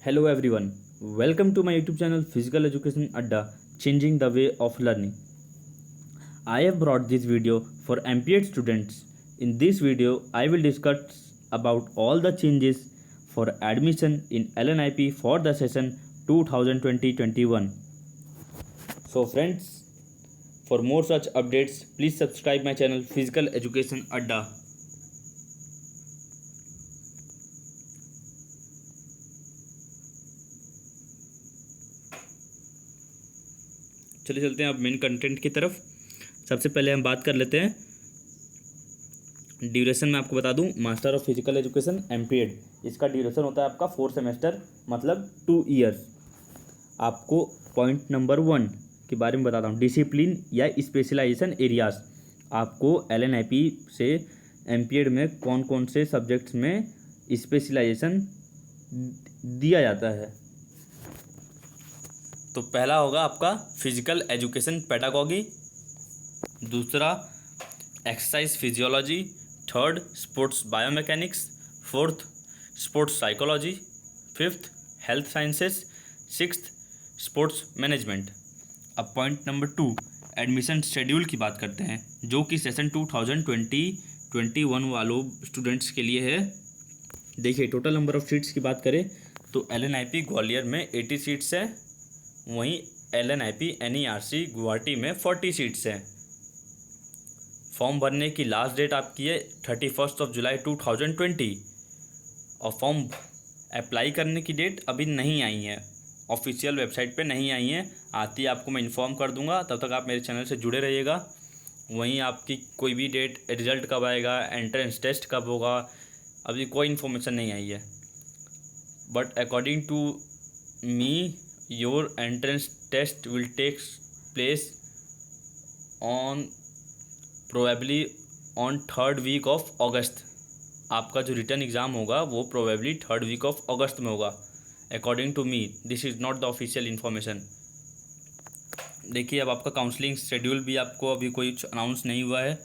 Hello everyone, welcome to my YouTube channel Physical Education Adda, changing the way of learning. I have brought this video for MPED students. In this video, I will discuss about all the changes for admission in LNIP for the session 2020-21. So friends, for more such updates, please subscribe my channel Physical Education Adda. चलिए चलते हैं अब main content की तरफ। सबसे पहले हम बात कर लेते हैं ड्यूरेशन। में आपको बता दूं, master of physical education MPEd, इसका ड्यूरेशन होता है आपका 4 सेमेस्टर, मतलब 2 ईयर्स। आपको पॉइंट नंबर 1 के बारे में बताता हूं, डिसिप्लिन या स्पेशलाइजेशन एरियाज। आपको एलएनआईपी से एमपीएड में कौन कौन से सब्जेक्ट्स में स्पेशलाइजेशन दिया जाता है। तो पहला होगा आपका फिजिकल एजुकेशन पेडागॉगी, दूसरा exercise physiology, third sports biomechanics, fourth sports psychology, fifth health sciences, sixth sports management. अब पॉइंट नंबर 2 एडमिशन शेड्यूल की बात करते हैं, जो कि सेशन 2020-21 वालों स्टूडेंट्स के लिए है। देखिए, टोटल नंबर ऑफ सीट्स की बात करें तो एलएनआईपी ग्वालियर में 80 सीट्स है, वहीं एलएनआईपी एनईआरसी गुवाहाटी में 40 सीट्स हैं। फॉर्म भरने की लास्ट डेट आपकी है 31 जुलाई 2020 और फॉर्म अप्लाई करने की डेट अभी नहीं आई है, ऑफिशियल वेबसाइट पे नहीं आई है। आती है आपको मैं इन्फॉर्म कर दूंगा, तब तक आप मेरे चैनल से जुड़े रहिएगा। वहीं आपकी कोई भी डेट, रिजल्ट कब आएगा, एंट्रेंस टेस्ट कब होगा, अभी कोई इन्फॉर्मेशन नहीं आई है। But according to me, your entrance test will take place on probably on 3rd week of August। आपका जो रिटर्न एग्ज़ाम होगा वो probably 3rd week of August में होगा, according to me. This is not the official information. देखिए, अब आपका counselling schedule भी आपको अभी कोई अनाउंस नहीं हुआ है,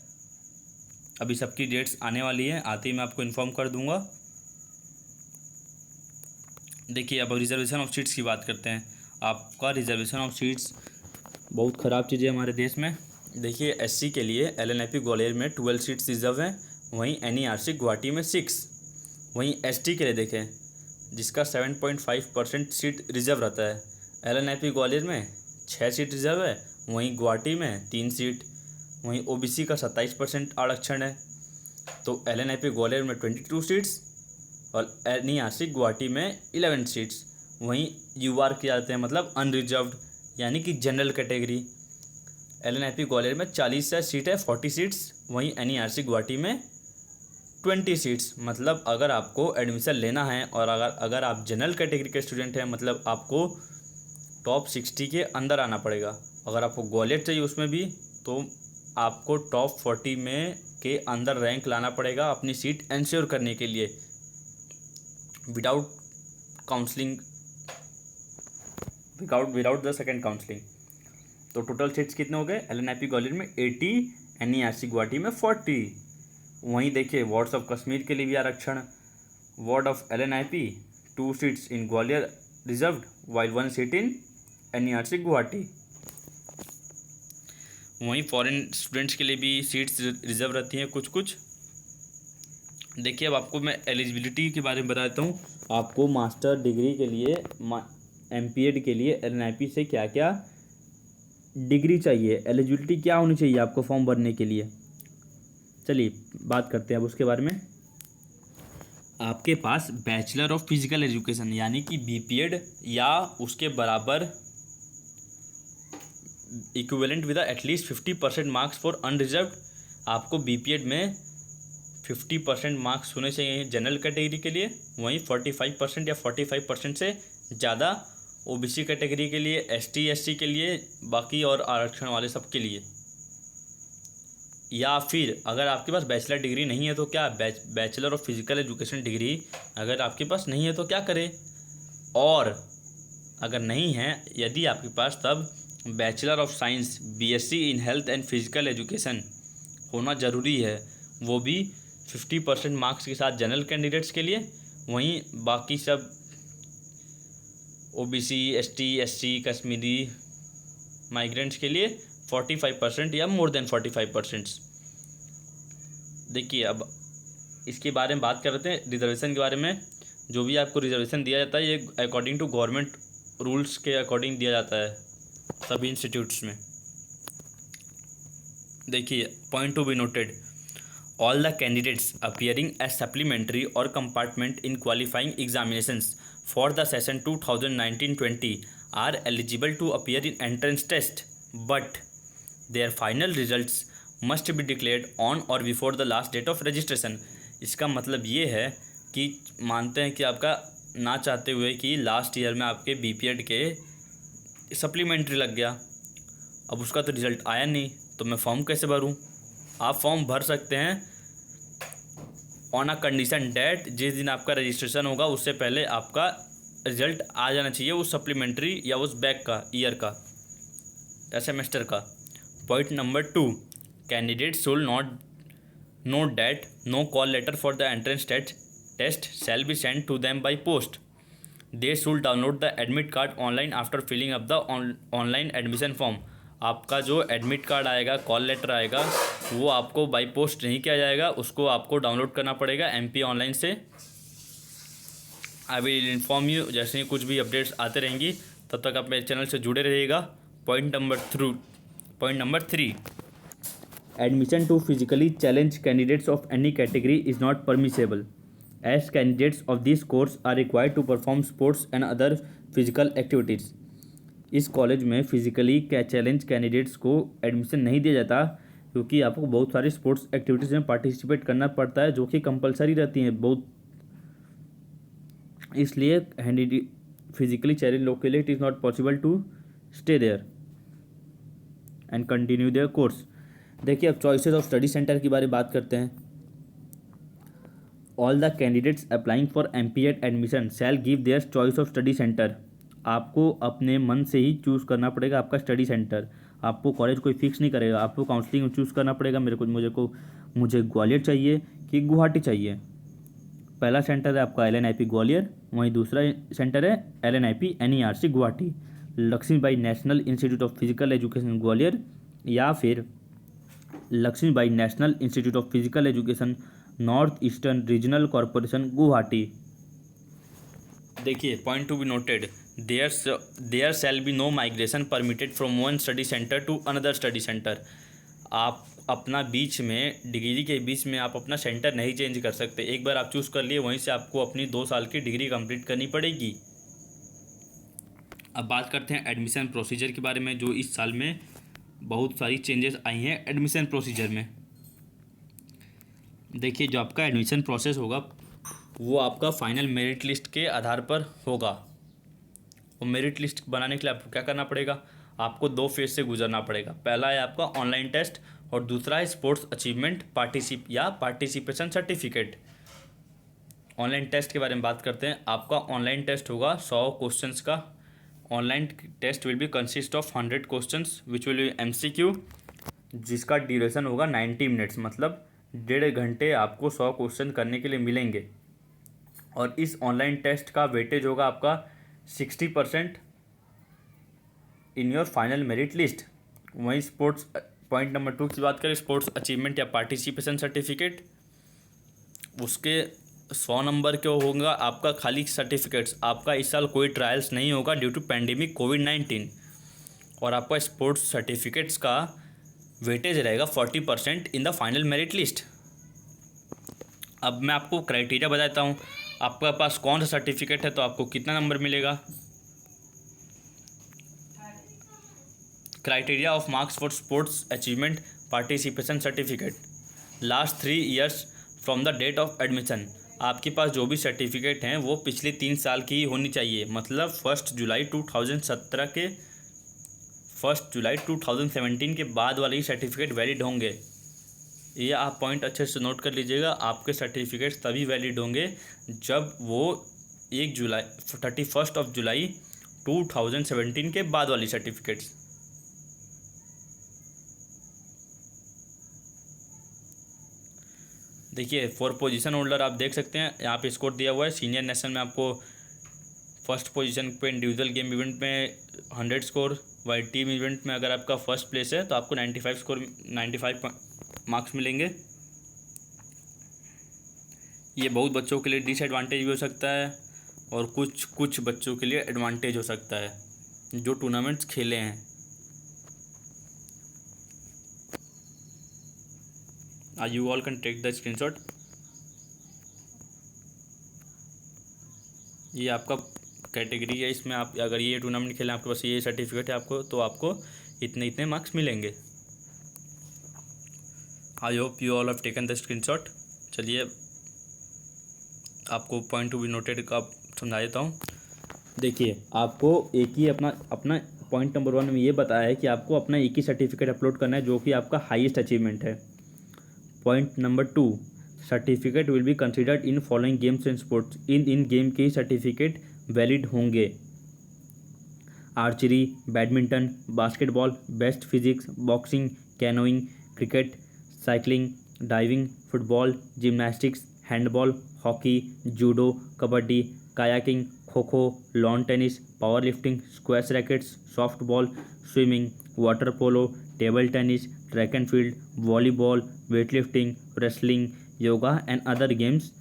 अभी सबकी डेट्स आने वाली है, आते ही मैं आपको इन्फॉर्म कर दूंगा। देखिए, अब रिजर्वेशन ऑफ सीट्स की बात करते हैं। आपका रिजर्वेशन ऑफ सीट्स बहुत ख़राब चीज़ है हमारे देश में। देखिए, एससी के लिए एलएनआईपी ग्वालियर में 12 सीट्स रिजर्व हैं, वहीं एनईआरसी गुवाहाटी में 6। वहीं एसटी के लिए देखें, जिसका 7.5% सीट रिजर्व रहता है, एलएनआईपी ग्वालियर में 6 सीट रिजर्व है, वहीं गुवाहाटी में 3 सीट। वहीं ओबीसी का 27% आरक्षण है, तो एलएनआईपी ग्वालियर में 22 सीट्स और एनईआरसी गुवाहाटी में 11 सीट्स। वहीं यूआर किए जाते हैं, मतलब अनरिजर्व्ड, यानी कि जनरल कैटेगरी। एलएनआईपी ग्वालियर में 40 सीट है, 40 सीट्स। वहीं एनईआरसी गुवाहाटी में 20 सीट्स। मतलब अगर आपको एडमिशन लेना है और अगर आप जनरल कैटेगरी के स्टूडेंट हैं, मतलब आपको टॉप 60 के अंदर आना पड़ेगा। अगर आपको ग्वालियर चाहिए उसमें भी, तो आपको टॉप 40 में के अंदर रैंक लाना पड़ेगा अपनी सीट इंश्योर करने के लिए, without counselling, without the second counselling. तो टोटल सीट्स कितने हो गए? एलएनआईपी ग्वालियर में 80, एनईआरसी गुवाहाटी में 40। वहीं देखिए, वार्ड्स ऑफ कश्मीर के लिए भी आरक्षण। Ward of LNIP 2 seats in Gwalior reserved, while 1 seat in NERC Guwahati. वहीं फॉरेन स्टूडेंट्स के लिए भी सीट्स रिजर्व रहती हैं कुछ कुछ। देखिए, अब आपको मैं एलिजिबिलिटी के बारे में बता देता हूँ। आपको मास्टर डिग्री के लिए, एमपीएड के लिए एलएनआईपी से क्या क्या डिग्री चाहिए, एलिजिबिलिटी क्या होनी चाहिए आपको फॉर्म भरने के लिए। चलिए बात करते हैं अब उसके बारे में। आपके पास बैचलर ऑफ फिजिकल एजुकेशन यानी कि बीपीएड या उसके बराबर equivalent with at least 50% marks for unreserved. आपको बीपीएड में 50% मार्क्स होने चाहिए जनरल कैटेगरी के लिए, वहीं 45% या 45% से ज़्यादा ओबीसी कैटेगरी के लिए, एसटी एससी के लिए, बाकी और आरक्षण वाले सब के लिए। या फिर अगर आपके पास बैचलर डिग्री नहीं है तो क्या, bachelor of physical education degree अगर आपके पास नहीं है तो क्या करें। और अगर नहीं है, यदि आपके पास, तब bachelor of science BSc in health and physical education होना ज़रूरी है, वो भी 50% मार्क्स के साथ जनरल कैंडिडेट्स के लिए। वहीं बाकी सब OBC, ST, SC, Kashmiri migrants के लिए 45% या मोर देन 45%। देखिए अब इसके बारे में बात करते हैं, रिजर्वेशन के बारे में। जो भी आपको रिजर्वेशन दिया जाता है ये अकॉर्डिंग टू गवर्नमेंट रूल्स के अकॉर्डिंग दिया जाता है सभी इंस्टीट्यूट्स में। देखिए point to be noted, all the candidates appearing as supplementary और compartment in qualifying examinations for the session 2019-20 are eligible to appear in entrance test but their final results must be declared on or before the last date of registration. इसका मतलब ये है कि मानते हैं कि आपका ना चाहते हुए कि लास्ट ईयर में आपके बीपीएड के सप्लीमेंट्री लग गया, अब उसका तो रिज़ल्ट आया नहीं, तो मैं फॉर्म कैसे भरूं? आप फॉर्म भर सकते हैं ऑन अ कंडीशन डेट, जिस दिन आपका रजिस्ट्रेशन होगा उससे पहले आपका रिजल्ट आ जाना चाहिए उस सप्लीमेंट्री या उस बैक का, ईयर का या सेमेस्टर का। Point number 2, candidate should not note that no call letter for the entrance test shall be send to them by post. They should download the admit card online after filling up the online admission form. आपका जो admit card आएगा, call letter आएगा, वो आपको by post नहीं किया जाएगा, उसको आपको डाउनलोड करना पड़ेगा एमपी ऑनलाइन से। आई विल इन्फॉर्म यू जैसे ही कुछ भी अपडेट्स आते रहेंगी, तब तक आप मेरे चैनल से जुड़े रहिएगा। Point number 3, admission to physically challenge candidates of any category is not permissible as candidates of this course are required to perform sports and other physical activities. इस कॉलेज में फिजिकली चैलेंज कैंडिडेट्स को admission नहीं दिया जाता क्योंकि आपको बहुत सारी स्पोर्ट्स एक्टिविटीज़ में पार्टिसिपेट करना पड़ता है जो कि कंपलसरी रहती हैं बहुत, इसलिए फिजिकली चैलेंज लोग के लिए it is not possible to stay there and continue their course. देखिए अब चॉइसेस ऑफ स्टडी सेंटर के बारे में बात करते हैं। All the candidates applying for MPEd admission shell give their choice of study centre. आपको अपने मन से ही चूज़ करना पड़ेगा आपका स्टडी सेंटर, आपको कॉलेज कोई फिक्स नहीं करेगा, आपको काउंसलिंग में चूज़ करना पड़ेगा मुझे ग्वालियर चाहिए कि गुवाहाटी चाहिए। पहला सेंटर है आपका एलएनआईपी ग्वालियर, वहीं दूसरा सेंटर है LNIP NERC Guwahati, Lakshmibai national institute of physical education Gwalior या फिर Lakshmibai national institute of physical education north eastern regional corporation Guwahati. देखिए point to be noted, there shall be no migration permitted from one study centre to another study centre. आप अपना बीच में degree के बीच में आप अपना सेंटर नहीं चेंज कर सकते। एक बार आप चूज़ कर लिए वहीं से आपको अपनी 2 साल की डिग्री कंप्लीट करनी पड़ेगी। अब बात करते हैं एडमिशन प्रोसीजर के बारे में, जो इस साल में बहुत सारी चेंजेस आई हैं एडमिशन प्रोसीजर में। देखिए जो आपका एडमिशन प्रोसेस होगा वो आपका फाइनल मेरिट लिस्ट के आधार पर होगा। और मेरिट लिस्ट बनाने के लिए आपको क्या करना पड़ेगा, आपको 2 फेज से गुजरना पड़ेगा। पहला है आपका ऑनलाइन टेस्ट और दूसरा है sports achievement participation certificate. Online test के बारे में बात करते हैं। आपका ऑनलाइन टेस्ट होगा 100 क्वेश्चंस का। Online test will be consist of 100 questions which will be MCQ, जिसका ड्यूरेशन होगा 90 मिनट्स, मतलब 1.5 घंटे आपको 100 क्वेश्चन करने के लिए मिलेंगे। और इस ऑनलाइन टेस्ट का वेटेज होगा आपका 60% in your final merit list. वहीं स्पोर्ट्स पॉइंट नंबर 2 की बात करें, स्पोर्ट्स अचीवमेंट या पार्टिसिपेशन सर्टिफिकेट, उसके 100 नंबर क्यों होगा आपका खाली सर्टिफिकेट्स। आपका इस साल कोई ट्रायल्स नहीं होगा ड्यू टू पैंडेमिक कोविड-19। और आपका स्पोर्ट्स सर्टिफिकेट्स का वेटेज रहेगा 40% in the final merit list. अब मैं आपको क्राइटेरिया बताता हूँ, आपके पास कौन सा सर्टिफिकेट है तो आपको कितना नंबर मिलेगा। Criteria of marks for sports achievement participation certificate, last 3 years from the date of admission. आपके पास जो भी सर्टिफिकेट हैं वो पिछले 3 साल की ही होनी चाहिए, मतलब 1 जुलाई 2017 के 1 जुलाई 2017 के बाद वाले ही सर्टिफिकेट वैलिड होंगे। ये आप पॉइंट अच्छे से नोट कर लीजिएगा। आपके सर्टिफिकेट्स तभी वैलिड होंगे जब वो 31 ऑफ जुलाई 2017 के बाद वाली सर्टिफिकेट्स। देखिए फॉर पोजीशन होल्डर आप देख सकते हैं यहाँ पे स्कोर दिया हुआ है। सीनियर नेशनल में आपको फर्स्ट पोजीशन पे इंडिविजुअल गेम इवेंट में 100 स्कोर, वाइल टीम इवेंट में अगर आपका फर्स्ट प्लेस है तो आपको 95 मार्क्स मिलेंगे। ये बहुत बच्चों के लिए डिसएडवांटेज भी हो सकता है और कुछ बच्चों के लिए एडवांटेज हो सकता है जो टूर्नामेंट्स खेले हैं। You all can take the screenshot. ये आपका कैटेगरी है, इसमें आप अगर ये टूर्नामेंट खेलें, आपके पास ये सर्टिफिकेट है आपको, तो आपको इतने इतने मार्क्स मिलेंगे। I hope you all have taken the screenshot. चलिए आपको पॉइंट टू बी नोटेड का समझा देता हूँ। देखिए, आपको एक ही अपना पॉइंट नंबर 1 में ये बताया है कि आपको अपना एक ही सर्टिफिकेट अपलोड करना है जो कि आपका हाईएस्ट अचीवमेंट है। Point number 2, certificate will be considered in following games and sports. In game के ही सर्टिफिकेट वैलिड होंगे: archery, badminton, basketball, best physics, boxing, canoeing, cricket, cycling, diving, football, gymnastics, handball, hockey, judo, kabaddi, kayaking, kho kho, lawn tennis, power lifting, squash rackets, softball, swimming, water polo, table tennis, track and field, volleyball, weightlifting, wrestling, yoga and other games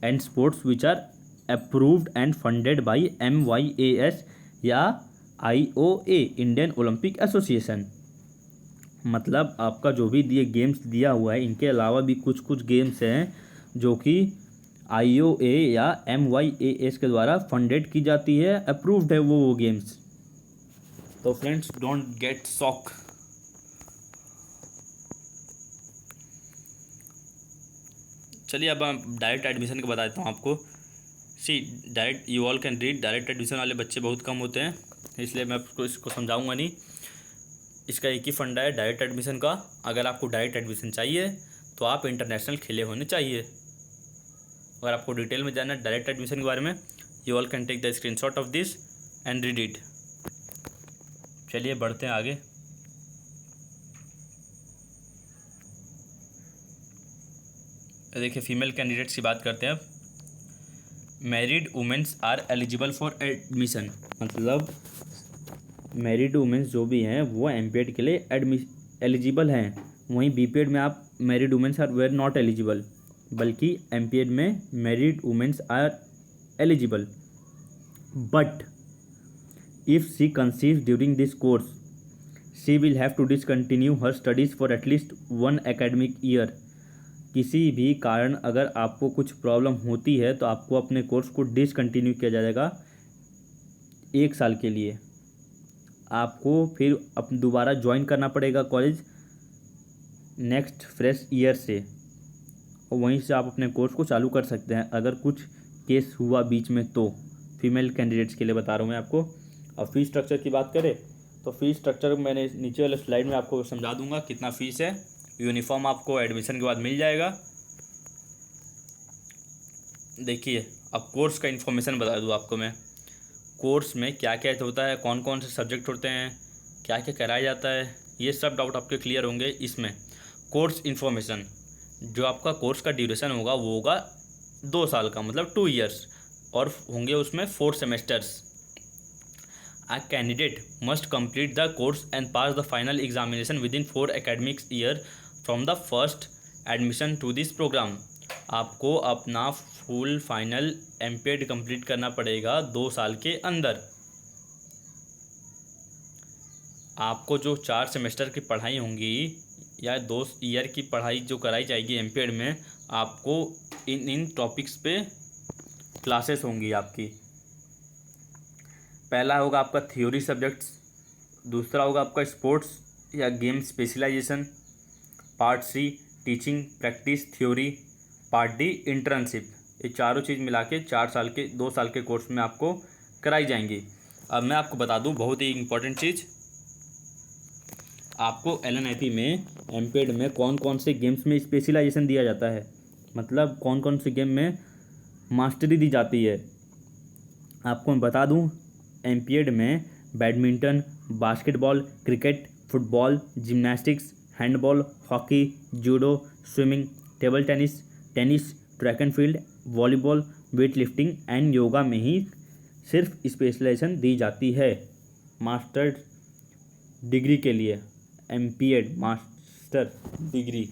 and sports which are approved and funded by MYAS या IOA, Indian Olympic Association. मतलब आपका जो भी दिए games दिया हुआ है, इनके अलावा भी कुछ गेम्स हैं जो कि IOA या MYAS के द्वारा फंडेड की जाती है, अप्रूव्ड है वो गेम्स। तो फ्रेंड्स, डोंट गेट शॉक। चलिए अब मैं डायरेक्ट एडमिशन का बता देता हूँ आपको। Direct you all can read. Direct admission वाले बच्चे बहुत कम होते हैं, इसलिए मैं आपको इसको समझाऊंगा नहीं। इसका एक ही फंडा है डायरेक्ट एडमिशन का। अगर आपको डायरेक्ट एडमिशन चाहिए तो आप इंटरनेशनल खेले होने चाहिए। अगर आपको डिटेल में जानना है डायरेक्ट एडमिशन के बारे में, you all can take the screenshot of this and read it. चलिए बढ़ते हैं आगे। देखिए, फीमेल कैंडिडेट्स की बात करते हैं अब। Married womens are eligible for admission. मतलब मैरिड वुमेंस जो भी हैं वो एमपीएड के लिए एलिजिबल हैं। वहीं बीपीएड में आप married womens are were not eligible, बल्कि एमपीएड में married womens are eligible. But if she conceives during this course, she will have to discontinue her studies for at least 1 academic year. किसी भी कारण अगर आपको कुछ प्रॉब्लम होती है तो आपको अपने कोर्स को डिसकंटिन्यू किया जाएगा 1 साल के लिए। आपको फिर दोबारा ज्वाइन करना पड़ेगा कॉलेज नेक्स्ट फ्रेश ईयर से, और वहीं से आप अपने कोर्स को चालू कर सकते हैं अगर कुछ केस हुआ बीच में तो। फीमेल कैंडिडेट्स के लिए बता रहा हूँ मैं आपको। अब फीस स्ट्रक्चर की बात करें तो फीस स्ट्रक्चर मैंने नीचे वाले स्लाइड में आपको समझा दूंगा कितना फ़ीस है। यूनिफॉर्म आपको एडमिशन के बाद मिल जाएगा। देखिए, अब कोर्स का इन्फॉर्मेशन बता दूँ आपको मैं। कोर्स में क्या क्या होता है, कौन कौन से सब्जेक्ट होते हैं, क्या क्या कराया जाता है, ये सब डाउट आपके क्लियर होंगे इसमें। कोर्स इन्फॉर्मेशन, जो आपका कोर्स का ड्यूरेशन होगा वो होगा 2 साल का, मतलब 2 ईयर्स, और होंगे उसमें 4 semesters. A candidate must complete the course and pass the final examination within 4 academic years from the first admission to this program. आपको अपना फुल फाइनल एमपीएड कंप्लीट करना पड़ेगा 2 साल के अंदर। आपको जो 4 सेमेस्टर की पढ़ाई होंगी या 2 ईयर की पढ़ाई जो कराई जाएगी एमपीएड में, आपको इन टॉपिक्स पे क्लासेस होंगी आपकी। पहला होगा आपका थ्योरी सब्जेक्ट्स, दूसरा होगा आपका स्पोर्ट्स या game specialisation, part C teaching practice theory, part D internship. ये चारों चीज़ मिला के 2 साल के कोर्स में आपको कराई जाएंगी। अब मैं आपको बता दूं बहुत ही इम्पोर्टेंट चीज़, आपको LNIP में एमपीएड में कौन कौन से गेम्स में स्पेशलाइजेशन दिया जाता है, मतलब कौन कौन से गेम में मास्टरी दी जाती है। आपको मैं बता दूं, एमपीएड में badminton, basketball, cricket, football, gymnastics, handball, hockey, judo, swimming, table tennis, track and field, volleyball, weight lifting and yoga में ही सिर्फ स्पेशलाइजेशन दी जाती है मास्टर डिग्री के लिए, एमपीएड मास्टर डिग्री।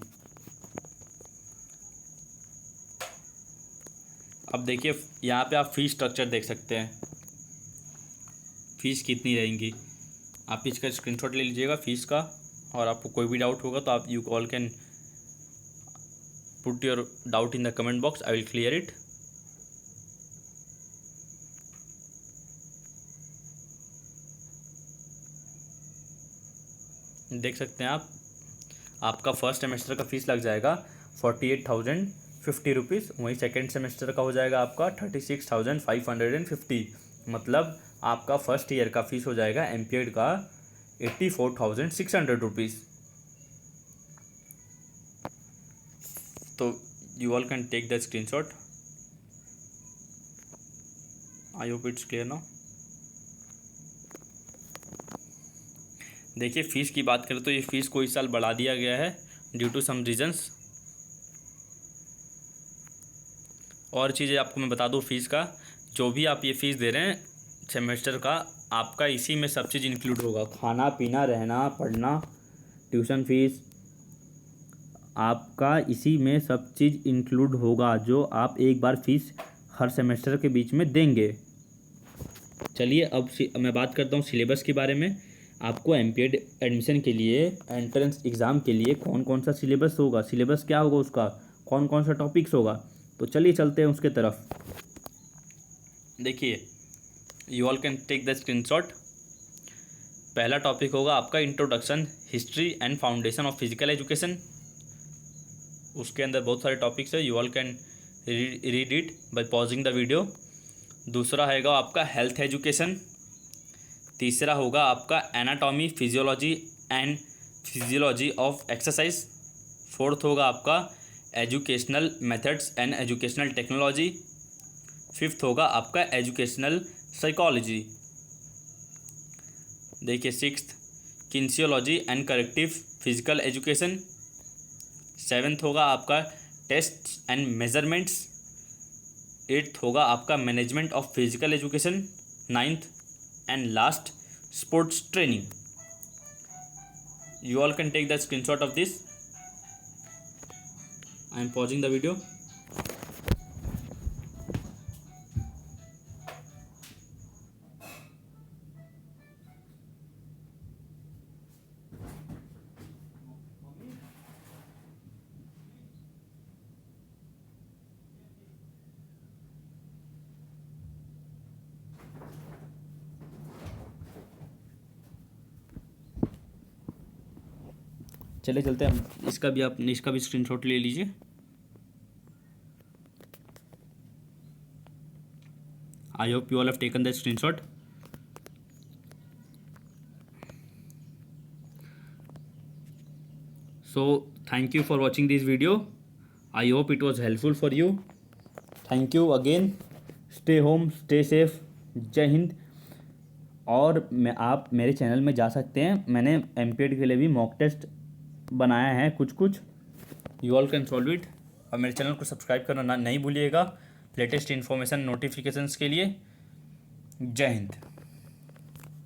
अब देखिए यहाँ पे आप फीस स्ट्रक्चर देख सकते हैं, फीस कितनी रहेंगी। आप इसका स्क्रीनशॉट ले लीजिएगा फीस का, और आपको कोई भी डाउट होगा तो आप you all can put your doubt in the comment box, I will clear it. देख सकते हैं आप, आपका फर्स्ट सेमेस्टर का फीस लग जाएगा 48,050 रुपीज़, वहीं सेकेंड सेमेस्टर का हो जाएगा आपका 36,550। मतलब आपका फर्स्ट ईयर का फीस हो जाएगा एमपीएड का 84,600 रुपीज़। तो you all can take the screenshot, I hope it's clear now. देखिए फ़ीस की बात करें तो ये फ़ीस को इस साल बढ़ा दिया गया है ड्यू टू सम रीजंस। और चीज़ें आपको मैं बता दूँ, फ़ीस का जो भी आप ये फ़ीस दे रहे हैं सेमेस्टर का, आपका इसी में सब चीज़ इंक्लूड होगा, खाना पीना रहना पढ़ना ट्यूशन फीस, आपका इसी में सब चीज़ इंक्लूड होगा जो आप एक बार फीस हर सेमेस्टर के बीच में देंगे। चलिए अब मैं बात करता हूँ सिलेबस के बारे में। आपको एमपीएड एडमिशन के लिए एंट्रेंस एग्ज़ाम के लिए कौन कौन सा सिलेबस होगा, सिलेबस क्या होगा उसका, कौन कौन सा टॉपिक्स होगा, तो चलिए चलते हैं उसके तरफ। देखिए you all can take the screenshot. पहला टॉपिक होगा आपका introduction, history and foundation of physical education. उसके अंदर बहुत सारे टॉपिक्स है, you all can read it by pausing the video. दूसरा हैगा आपका हेल्थ एजुकेशन। तीसरा होगा आपका anatomy, physiology of exercise. Fourth होगा आपका educational methods and educational technology. Fifth होगा आपका एजुकेशनल साइकोलॉजी। देखिए sixth kinesiology and corrective physical education. Seventh होगा आपका टेस्ट एंड मेजरमेंट्स। एट्थ होगा आपका management of physical education. Ninth and last sports training. You all can take the screenshot of this. I am pausing the video. चले चलते हैं, इसका भी screenshot ले लीजिए। I hope you all have taken the screenshot. So thank you for watching this video, I hope it was helpful for you. Thank you again, stay home, stay safe, जय हिंद। और आप मेरे चैनल में जा सकते हैं, मैंने एमपीएड के लिए भी मॉक टेस्ट बनाया है कुछ, you all can solve it. और मेरे चैनल को सब्सक्राइब करना नहीं भूलिएगा लेटेस्ट इन्फॉर्मेशन नोटिफिकेशंस के लिए। जय हिंद।